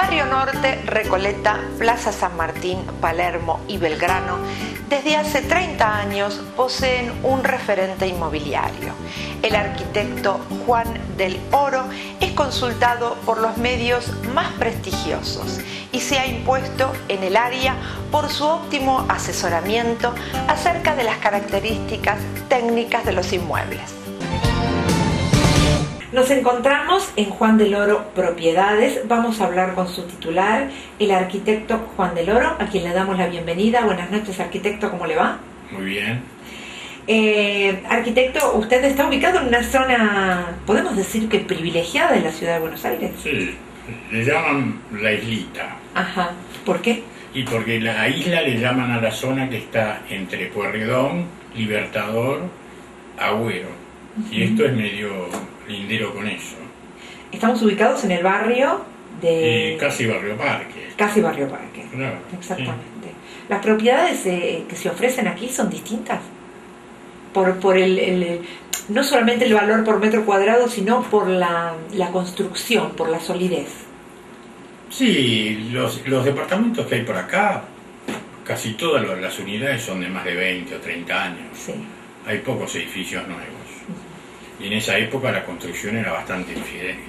Barrio Norte, Recoleta, Plaza San Martín, Palermo y Belgrano, desde hace 30 años poseen un referente inmobiliario. El arquitecto Juan del Oro es consultado por los medios más prestigiosos y se ha impuesto en el área por su óptimo asesoramiento acerca de las características técnicas de los inmuebles. Nos encontramos en Juan del Oro Propiedades. Vamos a hablar con su titular, el arquitecto Juan del Oro, a quien le damos la bienvenida. Buenas noches, arquitecto, ¿cómo le va? Muy bien. Arquitecto, usted está ubicado en una zona, podemos decir que privilegiada de la ciudad de Buenos Aires. Sí, le llaman la islita. Ajá, ¿por qué? Y porque la isla le llaman a la zona que está entre Pueyrredón, Libertador, Agüero. Y esto es medio lindero con eso. Estamos ubicados en el barrio de... casi Barrio Parque. Casi Barrio Parque. Claro, exactamente. Sí. ¿Las propiedades que se ofrecen aquí son distintas? Por el no solamente el valor por metro cuadrado, sino por la construcción, por la solidez. Sí, los departamentos que hay por acá, casi todas las unidades son de más de 20 o 30 años. Sí. Hay pocos edificios nuevos. Y en esa época la construcción era bastante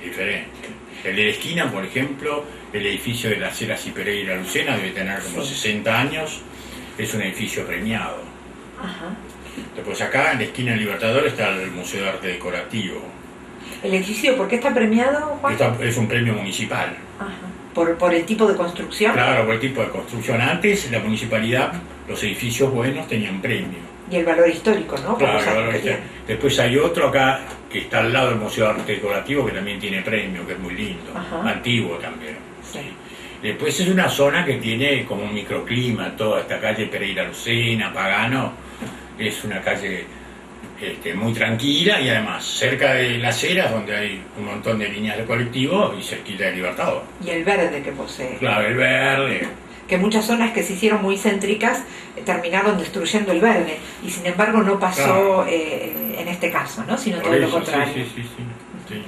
diferente. El de la esquina, por ejemplo, el edificio de las Heras y Pereira Lucena debe tener como 60 años, es un edificio premiado. Ajá. Después acá, en la esquina del Libertador, está el Museo de Arte Decorativo. ¿El edificio por qué está premiado, Juan? Es un premio municipal. Ajá. ¿Por el tipo de construcción? Claro, por el tipo de construcción. Antes, la municipalidad, los edificios buenos tenían premio. Y el valor histórico, ¿no? Claro, el valor histórico. Después hay otro acá que está al lado del Museo de Arte Decorativo que también tiene premio, que es muy lindo. Ajá. Antiguo también. Sí. Después es una zona que tiene como un microclima, toda esta calle Pereira Lucena, Pagano, es una calle muy tranquila y además cerca de las Heras, donde hay un montón de líneas de colectivo, y cerquita de Libertador. Y el verde que posee. Claro, el verde. Que muchas zonas que se hicieron muy céntricas terminaron destruyendo el verde, y sin embargo no pasó en este caso, ¿no? Sino todo lo contrario. Sí.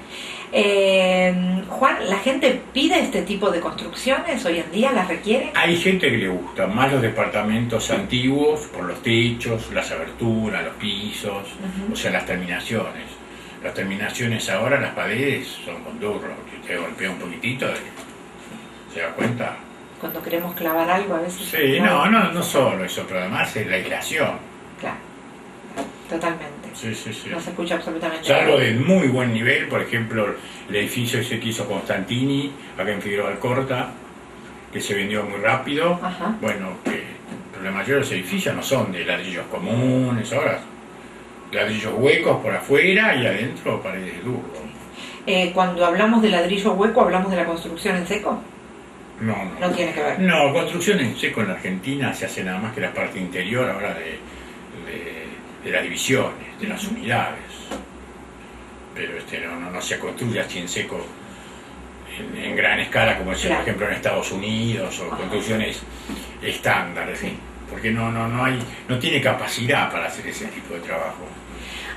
Juan, ¿la gente pide este tipo de construcciones hoy en día? ¿Las requiere? Hay gente que le gusta más los departamentos antiguos por los techos, las aberturas, los pisos, o sea, las terminaciones. Las terminaciones ahora, las paredes son con durro, que usted golpea un poquitito, ¿se da cuenta? Cuando queremos clavar algo a veces... Sí, no solo eso, pero además es la aislación. Claro, totalmente. Sí. No se escucha absolutamente Salvo de muy buen nivel, por ejemplo, el edificio ese que hizo Constantini, acá en Figueroa Alcorta, que se vendió muy rápido. Ajá. Bueno, pero la mayoría de los edificios no son de ladrillos comunes, ahora ladrillos huecos por afuera y adentro paredes de durro. Cuando hablamos de ladrillo hueco, ¿hablamos de la construcción en seco? No tiene que ver. No, construcción en seco en la Argentina se hace nada más que la parte interior ahora de las divisiones, de las unidades. Pero no se construye así en seco en gran escala como es, por ejemplo, en Estados Unidos, o construcciones estándar, sí. Porque no tiene capacidad para hacer ese tipo de trabajo.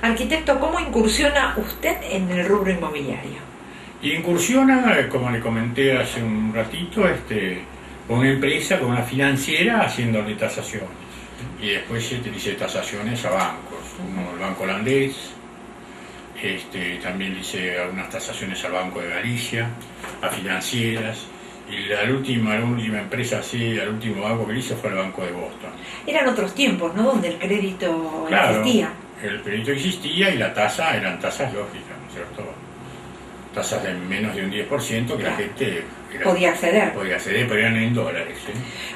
Arquitecto, ¿cómo incursiona usted en el rubro inmobiliario? Y incursiona, como le comenté hace un ratito, con una empresa, con una financiera, haciéndole tasaciones. Y después le hice tasaciones a bancos, como el Banco Holandés, también le hice algunas tasaciones al Banco de Galicia, a financieras, y la última empresa así, el último banco que le hice fue el Banco de Boston. Eran otros tiempos, ¿no?, donde el crédito existía. El crédito existía y la tasa eran tasas lógicas, ¿no es cierto? Tasas de menos de un 10% que la gente podía acceder, pero eran en dólares.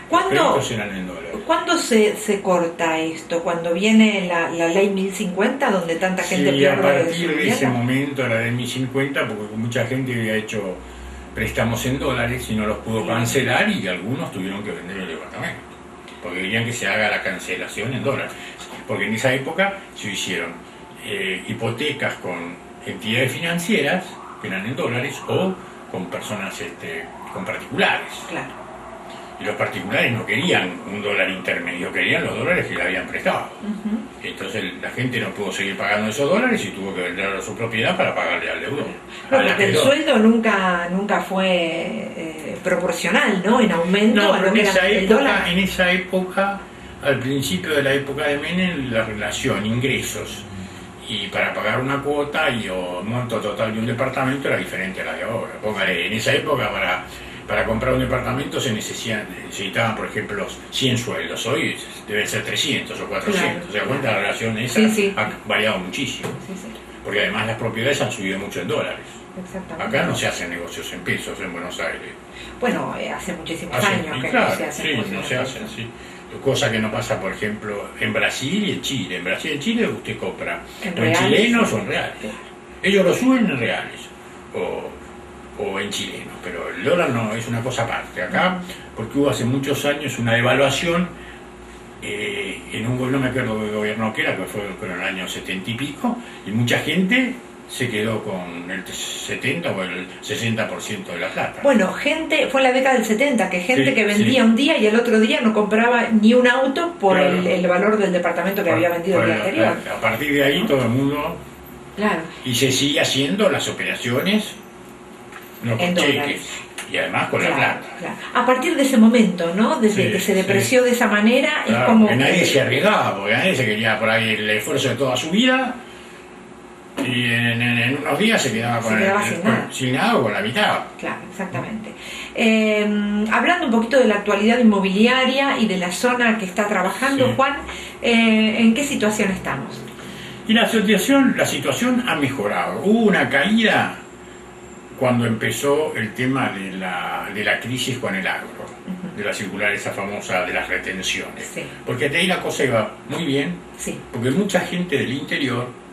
¿Cuándo eran en dólares. ¿Cuándo se corta esto? ¿Cuando viene la ley 1050, donde tanta gente pierde? A partir de ese momento, la ley 1050, porque mucha gente había hecho préstamos en dólares y no los pudo cancelar, y algunos tuvieron que vender el departamento, porque querían que se haga la cancelación en dólares. Porque en esa época se hicieron hipotecas con entidades financieras que eran en dólares, o con personas, con particulares. Claro. Y los particulares no querían un dólar intermedio, querían los dólares que le habían prestado. Entonces la gente no pudo seguir pagando esos dólares y tuvo que vender su propiedad para pagarle al deudor. No, porque el sueldo nunca fue proporcional, ¿no? En aumento no, a lo que era el dólar. En esa época, al principio de la época de Menem, la relación ingresos y para pagar una cuota y o monto total de un departamento era diferente a la de ahora. Póngale, en esa época para comprar un departamento se necesitaban, por ejemplo, 100 sueldos. Hoy deben ser 300 o 400. Claro. ¿Se da cuenta? La relación esa ha variado muchísimo. Porque además las propiedades han subido mucho en dólares. Acá no se hacen negocios en pesos en Buenos Aires. Bueno, hace muchísimos años que claro, no se hacen. Sí, no se hacen, sí. Cosa que no pasa, por ejemplo, en Brasil y en Chile. En Brasil y en Chile usted compra en chilenos o en reales. Ellos lo suben en reales o en chilenos, pero el dólar no, es una cosa aparte. Acá, porque hubo hace muchos años una devaluación en un, no me acuerdo qué gobierno que era, que fue en el año 70 y pico, y mucha gente se quedó con el 70 o el 60% de la plata. Bueno, fue en la década del 70, que gente que vendía un día y el otro día no compraba ni un auto por claro. el valor del departamento que había vendido el día anterior. A partir de ahí todo el mundo... Claro. Y se sigue haciendo las operaciones no con cheques y además con la plata. Claro. A partir de ese momento, ¿no? Desde que se depreció de esa manera, claro, es como... Que nadie se arriesgaba, porque nadie se quería por ahí el esfuerzo de toda su vida y en unos días se quedaba sin nada o con la mitad. Claro, exactamente. Hablando un poquito de la actualidad inmobiliaria y de la zona que está trabajando, Juan, ¿en qué situación estamos? Y la situación ha mejorado. Hubo una caída cuando empezó el tema de la crisis con el agro, de la circular esa famosa de las retenciones. Porque de ahí la cosa iba muy bien, porque mucha gente del interior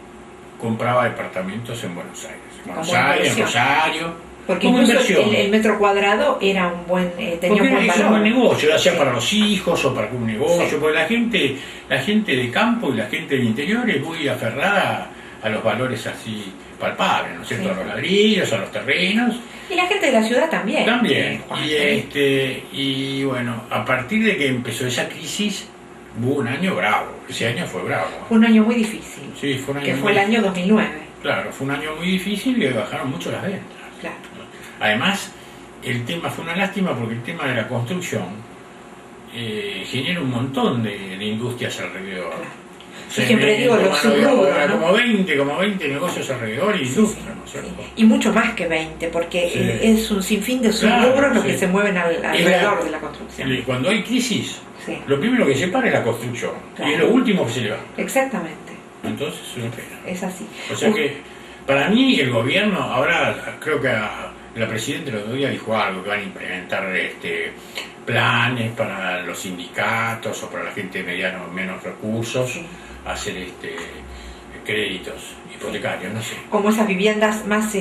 compraba departamentos en Buenos Aires, en Rosario. Porque incluso el metro cuadrado era un buen, tenía un buen valor. Es un buen negocio, ya sea para los hijos o para un negocio, porque la gente de campo y la gente del interior es muy aferrada a los valores así palpables, ¿no es cierto? A los ladrillos, a los terrenos. Y la gente de la ciudad también. También. Y bueno, a partir de que empezó esa crisis, hubo un año bravo. Ese año fue bravo. Fue un año muy difícil. Sí, fue un año que fue el año 2009. Claro, fue un año muy difícil y bajaron mucho las ventas. Claro. Además, el tema fue una lástima porque el tema de la construcción genera un montón de industrias alrededor. Claro. Yo siempre digo los subrubros, ¿no? Como 20 negocios alrededor y industrias, ¿no es cierto? Y mucho más que 20, porque es un sinfín de subrubros los que se mueven alrededor de la construcción. Cuando hay crisis, lo primero que se para es la construcción, y es lo último que se le va. Exactamente. Entonces es una pena. Es así. O sea que, para mí, el gobierno, ahora creo que la Presidenta el otro día dijo algo, que van a implementar planes para los sindicatos o para la gente de menos recursos, hacer créditos hipotecarios, no sé. Como esas viviendas más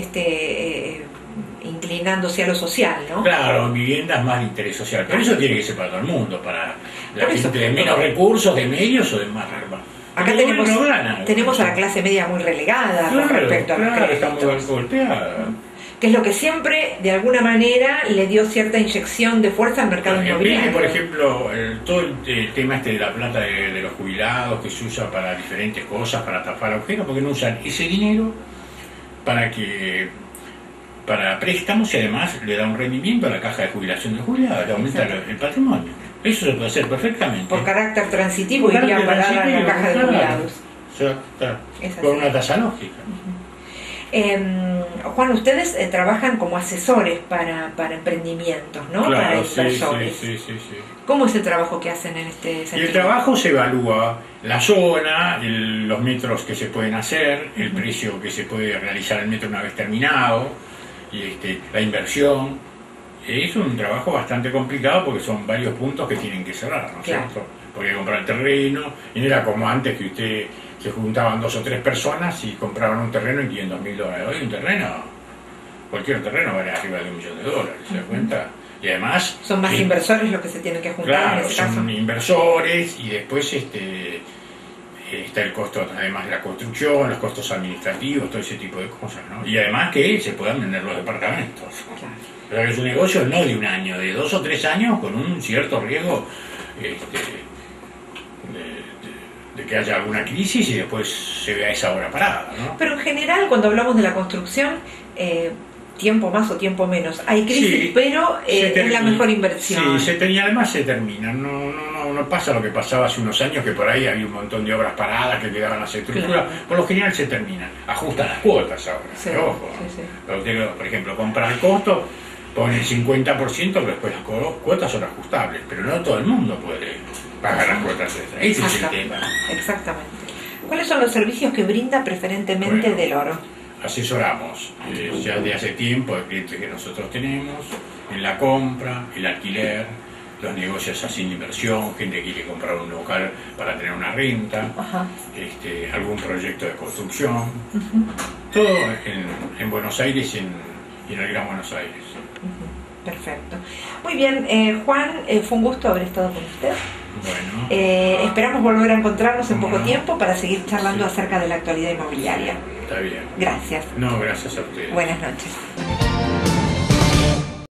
inclinándose a lo social, ¿no? Claro, viviendas más de interés social, pero eso tiene que ser para todo el mundo, para la gente de menos recursos, de medios o de más rarba. Acá tenemos a la clase media muy relegada respecto a los créditos. Está muy golpeada. Que es lo que siempre, de alguna manera, le dio cierta inyección de fuerza al mercado inmobiliario. Por ejemplo, todo el tema de la plata de los jubilados que se usa para diferentes cosas, para tapar agujeros, porque no usan ese dinero para préstamos y además le da un rendimiento a la caja de jubilación del jubilado, le aumenta el patrimonio. Eso se puede hacer perfectamente. Por carácter transitivo iría a parar a la caja de jubilados. Con una tasa lógica. Juan, ustedes trabajan como asesores para emprendimientos, ¿no? Claro, para inversores. Sí. ¿Cómo es el trabajo que hacen en este sentido? Y el trabajo se evalúa la zona, los metros que se pueden hacer, el precio que se puede realizar el metro una vez terminado, y la inversión. Es un trabajo bastante complicado porque son varios puntos que tienen que cerrar, ¿no es cierto? Porque hay que comprar el terreno, y no era como antes que usted se juntaban 2 o 3 personas y compraban un terreno en $500.000. Hoy un terreno, cualquier terreno vale arriba de $1 millón, ¿se da cuenta? Y además... Son más inversores los que se tienen que juntar en ese caso. Son inversores y después está el costo además de la construcción, los costos administrativos, todo ese tipo de cosas, ¿no? Y además que se puedan vender los departamentos. Claro. O sea que es un negocio no de un año, de 2 o 3 años con un cierto riesgo de que haya alguna crisis y después se vea esa obra parada, ¿no? Pero en general, cuando hablamos de la construcción, tiempo más o tiempo menos, hay crisis, Sí, pero es la mejor inversión. Sí, además se termina. No pasa lo que pasaba hace unos años, que por ahí había un montón de obras paradas que quedaban las estructuras. Claro. Por lo general se terminan. Ajustan las cuotas ahora. Sí, Ojo. sí. Pero usted, por ejemplo, compra el costo, pone el 50%, pero después las cuotas son ajustables. Pero no todo el mundo puede pagar las cuotas extras. Ese es el tema. Exactamente. ¿Cuáles son los servicios que brinda preferentemente Bueno, Del Oro? asesoramos ya de hace tiempo el cliente que nosotros tenemos en la compra, el alquiler, los negocios así de inversión, gente que quiere comprar un local para tener una renta, Ajá. algún proyecto de construcción, todo en Buenos Aires y en el Gran Buenos Aires. Perfecto. Muy bien, Juan, fue un gusto haber estado con usted. Bueno, Esperamos volver a encontrarnos en ¿Cómo poco no? tiempo para seguir charlando Sí. acerca de la actualidad inmobiliaria. está bien. Gracias. No, gracias a ustedes. Buenas noches.